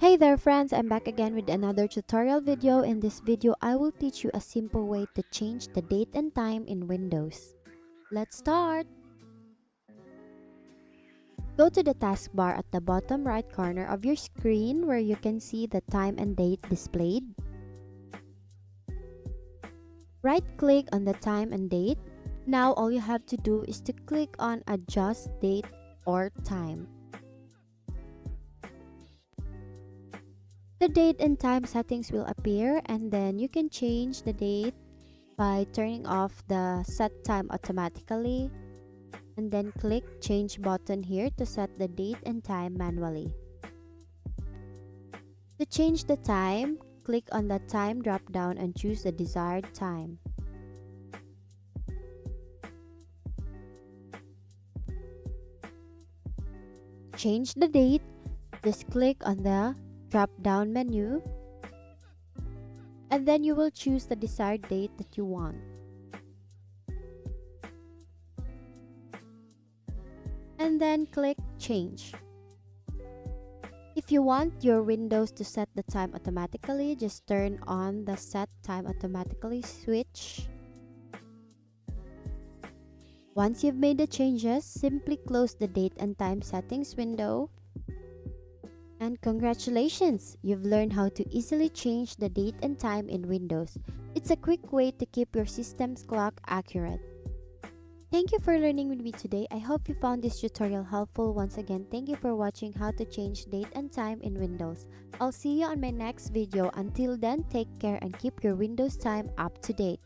Hey there friends, I'm back again with another tutorial video. In this video, I will teach you a simple way to change the date and time in Windows. Let's start! Go to the taskbar at the bottom right corner of your screen where you can see the time and date displayed. Right-click on the time and date. Now all you have to do is to click on Adjust Date or Time. The date and time settings will appear, and then you can change the date by turning off the set time automatically, and then click change button here to set the date and time manually. To change the time, click on the time drop down and choose the desired time. Change the date, just click on the drop down menu, and then you will choose the desired date that you want. And then click change. If you want your Windows to set the time automatically, just turn on the set time automatically switch. Once you've made the changes, simply close the date and time settings window. And congratulations! You've learned how to easily change the date and time in Windows. It's a quick way to keep your system's clock accurate. Thank you for learning with me today. I hope you found this tutorial helpful. Once again, thank you for watching how to change date and time in Windows. I'll see you on my next video. Until then, take care and keep your Windows time up to date.